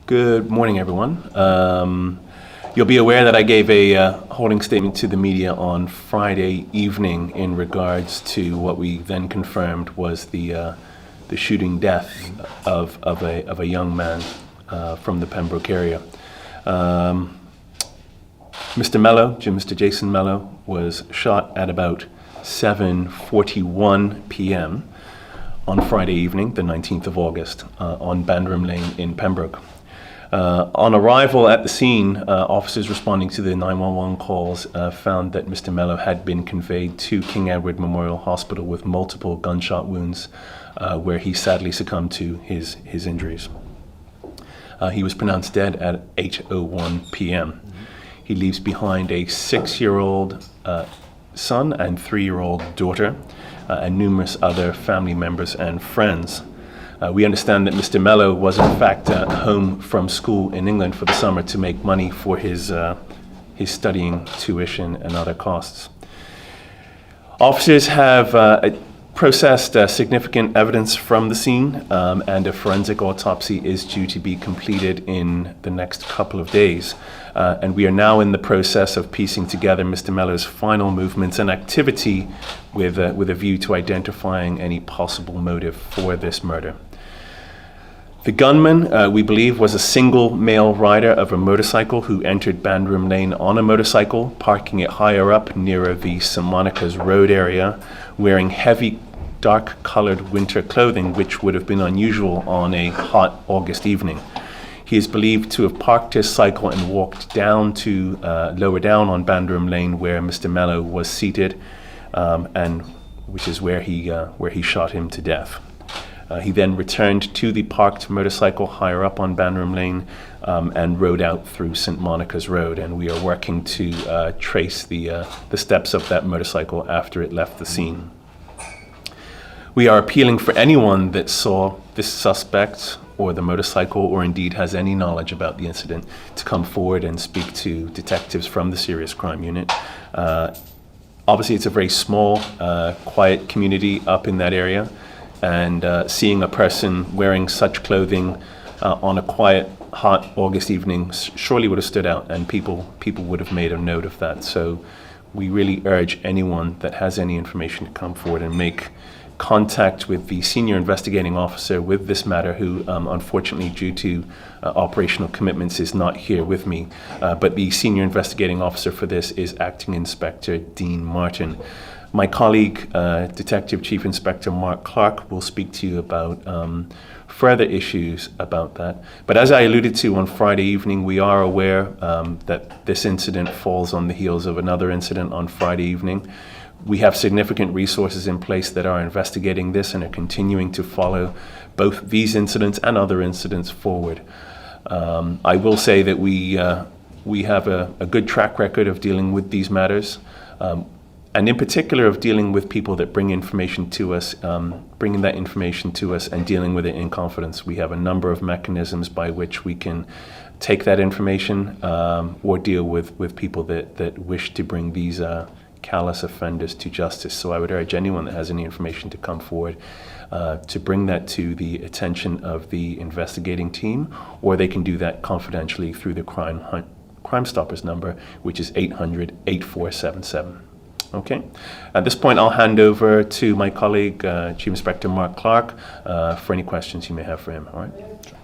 Good morning, everyone. You'll be aware that I gave a holding statement to the media on Friday evening in regards to what we then confirmed was the shooting death of a young man from the Pembroke area. Mr. Mello, Mr. Jason Mello, was shot at about 7:41 p.m. on Friday evening, the 19th of August, on Bandram Lane in Pembroke. On arrival at the scene, officers responding to the 911 calls found that Mr. Mello had been conveyed to King Edward Memorial Hospital with multiple gunshot wounds, where he sadly succumbed to his injuries. He was pronounced dead at 8:01 p.m. He leaves behind a 6-year-old son and 3-year-old daughter, and numerous other family members and friends. We understand that Mr. Mello was in fact home from school in England for the summer to make money for his studying tuition and other costs. Officers have processed significant evidence from the scene, and a forensic autopsy is due to be completed in the next couple of days. And we are now in the process of piecing together Mr. Mello's final movements and activity with a view to identifying any possible motive for this murder. The gunman, we believe, was a single male rider of a motorcycle who entered Bandram Lane on a motorcycle, parking it higher up nearer the St. Monica's Road area, wearing heavy, dark-colored winter clothing, which would have been unusual on a hot August evening. He is believed to have parked his cycle and walked down to lower down on Bandram Lane, where Mr. Mello was seated, and which is where he shot him to death. He then returned to the parked motorcycle higher up on Bandram Lane and rode out through St. Monica's Road, and we are working to trace the steps of that motorcycle after it left the scene. We are appealing for anyone that saw this suspect or the motorcycle, or indeed has any knowledge about the incident, to come forward and speak to detectives from the Serious Crime Unit. Obviously, it's a very small, quiet community up in that area, and seeing a person wearing such clothing on a quiet, hot August evening surely would have stood out, and people would have made a note of that. So we really urge anyone that has any information to come forward and make contact with the senior investigating officer with this matter, who unfortunately, due to operational commitments, is not here with me. But the senior investigating officer for this is Acting Inspector Dean Martin. My colleague, Detective Chief Inspector Mark Clark, will speak to you about further issues about that. But as I alluded to on Friday evening, we are aware that this incident falls on the heels of another incident on Friday evening. We have significant resources in place that are investigating this and are continuing to follow both these incidents and other incidents forward. I will say that we have a good track record of dealing with these matters, and in particular of dealing with people that bring information to us, bringing that information to us and dealing with it in confidence. We have a number of mechanisms by which we can take that information or deal with people that wish to bring these callous offenders to justice. So I would urge anyone that has any information to come forward to bring that to the attention of the investigating team, or they can do that confidentially through the Crime Stoppers number, which is 800-8477. Okay. At this point, I'll hand over to my colleague, Chief Inspector Mark Clark, for any questions you may have for him. All right.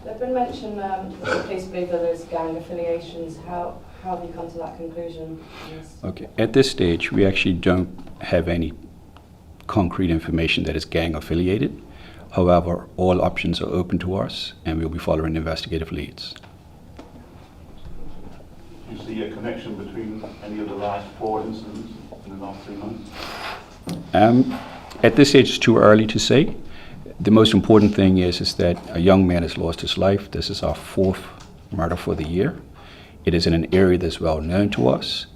There's been mention the police believe that there's gang affiliations. How have you come to that conclusion? Yes. Okay. At this stage, we actually don't have any concrete information that is gang affiliated. However, all options are open to us, and we'll be following investigative leads. Do you see a connection between any of the last 4 incidents in the last 3 months? At this stage, it's too early to say. The most important thing is that a young man has lost his life. This is our 4th murder for the year. It is in an area that's well known to us,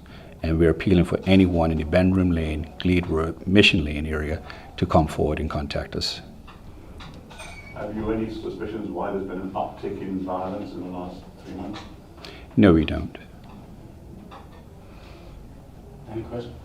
and we're appealing for anyone in the Bandram Lane, Glebe Road, Mission Lane area to come forward and contact us. Have you any suspicions why there's been an uptick in violence in the last 3 months? No, we don't. Any questions?